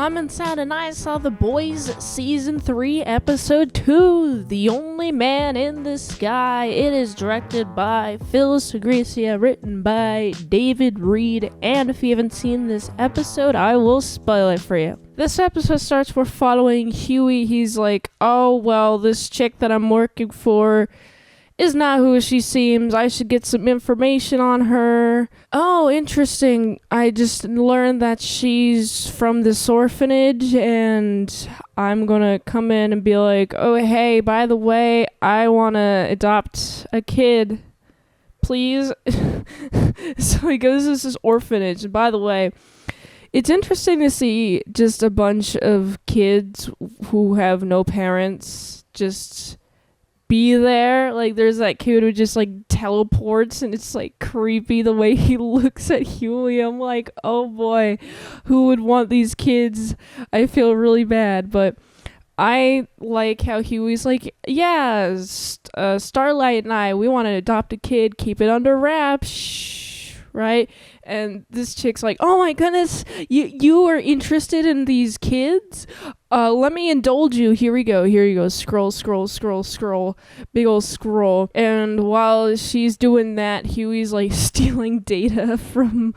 ForCanonSake and I saw The Boys Season 3 Episode 2, The Only Man in the Sky. It is directed by Phyllis Agresia, written by David Reed, and if you haven't seen this episode, I will spoil it for you. This episode starts, we're following Huey. He's like, oh, well, this chick that I'm working for is not who she seems. I should get some information on her. Oh, interesting. I just learned that she's from this orphanage, and I'm gonna come in and be like, oh, hey, by the way, I wanna adopt a kid, please. So he goes to this orphanage, and by the way, it's interesting to see just a bunch of kids who have no parents just be there. Like, there's that kid who just like teleports, and it's like creepy the way he looks at Huey. I'm like, oh boy, who would want these kids? I feel really bad, but I like how Huey's like, yeah, Starlight and I, we want to adopt a kid, keep it under wraps, shh, right? And this chick's like, oh my goodness, you are interested in these kids? Let me indulge you. Here you go. Scroll. Big ol' scroll. And while she's doing that, Huey's like stealing data from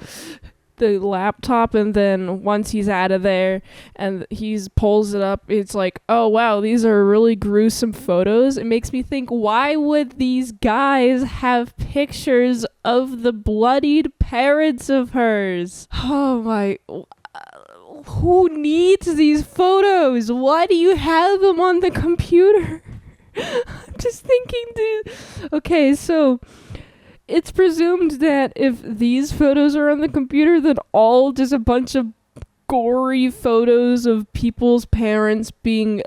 the laptop, and then once he's out of there and he pulls it up, it's like, oh wow, these are really gruesome photos. It makes me think, why would these guys have pictures of the bloodied parents of hers? Oh my, who needs these photos? Why do you have them on the computer? I'm just thinking, dude. Okay, so it's presumed that if these photos are on the computer, then all just a bunch of gory photos of people's parents being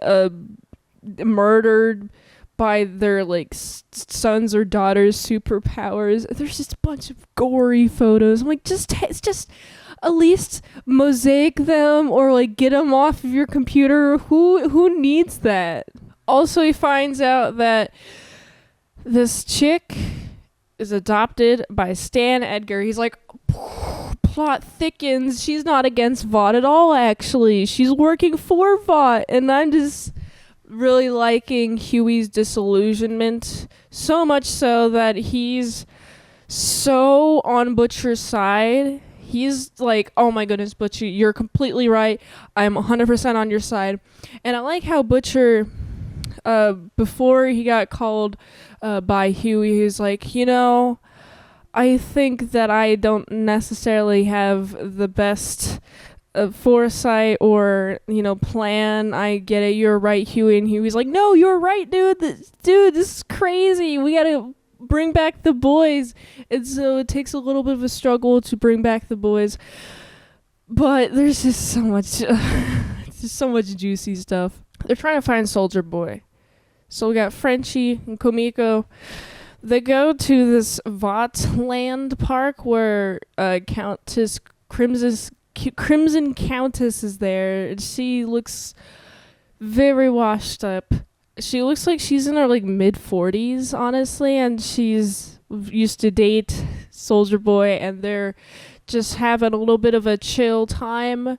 murdered by their like sons or daughters' superpowers. There's just a bunch of gory photos. I'm like, it's just at least mosaic them or like get them off of your computer. Who needs that? Also, he finds out that this chick is adopted by Stan Edgar. He's like, plot thickens. She's not against Vought at all, actually. She's working for Vought. And I'm just really liking Huey's disillusionment. So much so that he's so on Butcher's side. He's like, oh my goodness, Butcher, you're completely right. I'm 100% on your side. And I like how Butcher, before he got called by Huey, he's like, you know, I think that I don't necessarily have the best foresight or, you know, plan. I get it, you're right, Huey. And Huey's like, no, you're right, dude. This is crazy. We gotta bring back the boys. And so it takes a little bit of a struggle to bring back the boys, but there's just so much juicy stuff. They're trying to find Soldier Boy. So we got Frenchie and Komiko. They go to this Vought land park where Countess Crimson Countess is there. She looks very washed up. She looks like she's in her like mid-40s, honestly, and she's used to date Soldier Boy, and they're just having a little bit of a chill time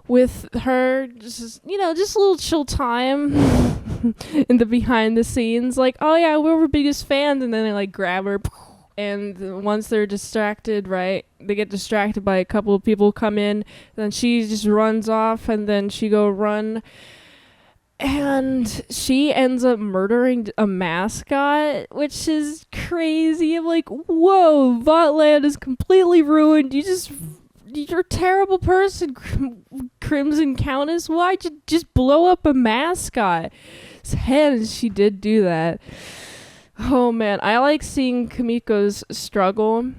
with her, just a little chill time in the behind the scenes, like, oh yeah, we're her biggest fans, and then they like grab her, and once they're distracted, right, they get distracted by a couple of people come in, then she just runs off, and then she go run, and she ends up murdering a mascot, which is crazy. I'm like, whoa, Voughtland is completely ruined. You're a terrible person, Crimson Countess. Why'd you just blow up a mascot's head? And she did do that. Oh man, I like seeing Kamiko's struggle.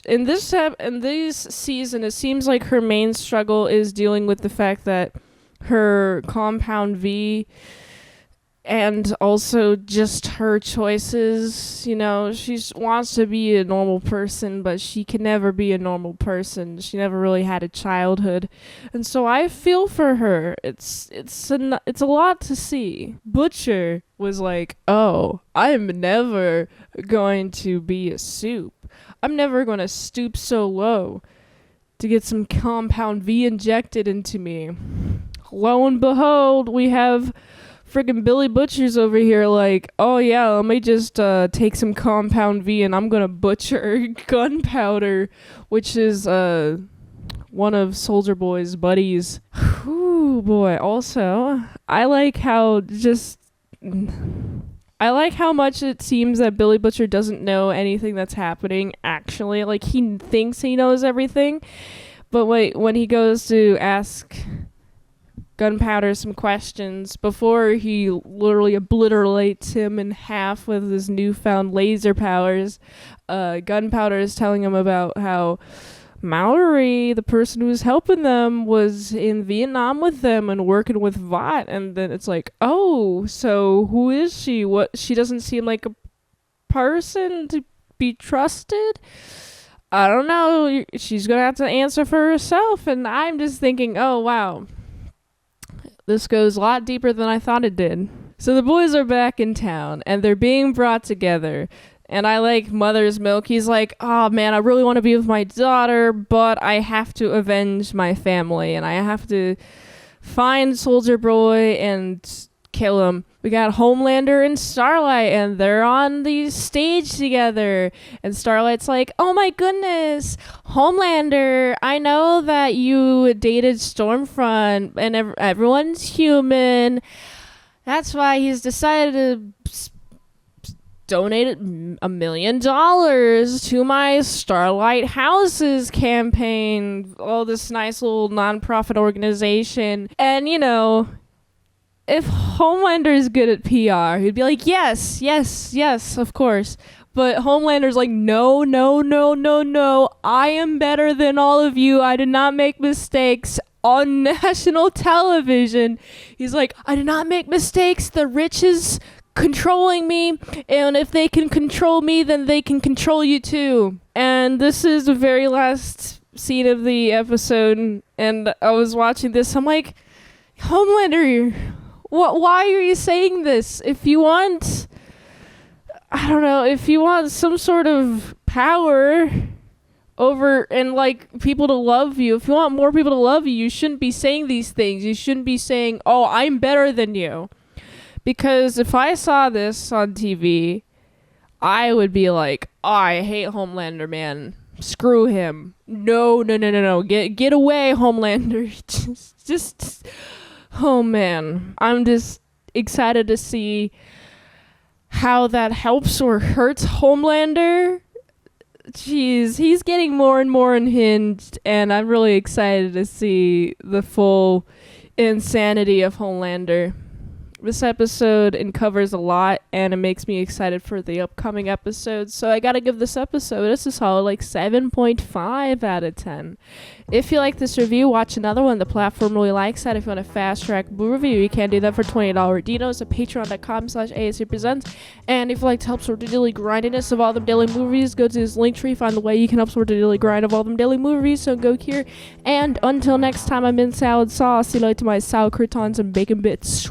In this season, it seems like her main struggle is dealing with the fact that her compound V and also just her choices, she wants to be a normal person, but she can never be a normal person. She never really had a childhood, and so I feel for her. It's a lot to see. Butcher was like, oh, I'm never going to be a soup. I'm never going to stoop so low to get some compound V injected into me. lo and behold, we have friggin' Billy Butchers over here like, oh yeah, let me just take some Compound V and I'm gonna butcher Gunpowder, which is one of Soldier Boy's buddies. Ooh boy. Also, I like how much it seems that Billy Butcher doesn't know anything that's happening actually. Like, he thinks he knows everything, but when he goes to ask Gunpowder some questions before he literally obliterates him in half with his newfound laser powers, Gunpowder is telling him about how Mallory, the person who was helping them, was in Vietnam with them and working with Vought, and then it's like, oh, so who is she? What? She doesn't seem like a person to be trusted? I don't know. She's gonna have to answer for herself, and I'm just thinking, oh wow. This goes a lot deeper than I thought it did. So the boys are back in town, and they're being brought together. And I like Mother's Milk. He's like, oh man, I really want to be with my daughter, but I have to avenge my family, and I have to find Soldier Boy and kill him. We got Homelander and Starlight, and they're on the stage together. And Starlight's like, oh my goodness, Homelander, I know that you dated Stormfront, and everyone's human. That's why he's decided to donate $1 million to my Starlight Houses campaign. All this nice little nonprofit organization. And, you know, if Homelander is good at PR, he'd be like, yes, of course. But Homelander's like, no, I am better than all of you. I did not make mistakes on national television. He's like, I did not make mistakes. The rich is controlling me, and if they can control me, then they can control you too. And this is the very last scene of the episode, and I was watching this, I'm like, Homelander, why are you saying this? If you want, I don't know, if you want some sort of power over and like people to love you, if you want more people to love you, you shouldn't be saying these things. You shouldn't be saying, oh, I'm better than you. Because if I saw this on TV, I would be like, oh, I hate Homelander, man. Screw him. No. Get away, Homelander. just, oh man. I'm just excited to see how that helps or hurts Homelander. Jeez, he's getting more and more unhinged, and I'm really excited to see the full insanity of Homelander. This episode uncovers a lot, and it makes me excited for the upcoming episodes. So I gotta give this episode, it's a solid like 7.5 out of 10. If you like this review, watch another one. The platform really likes that. If you want a fast track movie review, you can do that for $20 Dinos at patreon.com/ASEPresents. And if you like to help sort the daily grindiness of all them daily movies, go to this link tree, find the way you can help sort the daily grind of all them daily movies. So go here. And until next time, I'm in salad sauce. See you later to my salad croutons and bacon bits.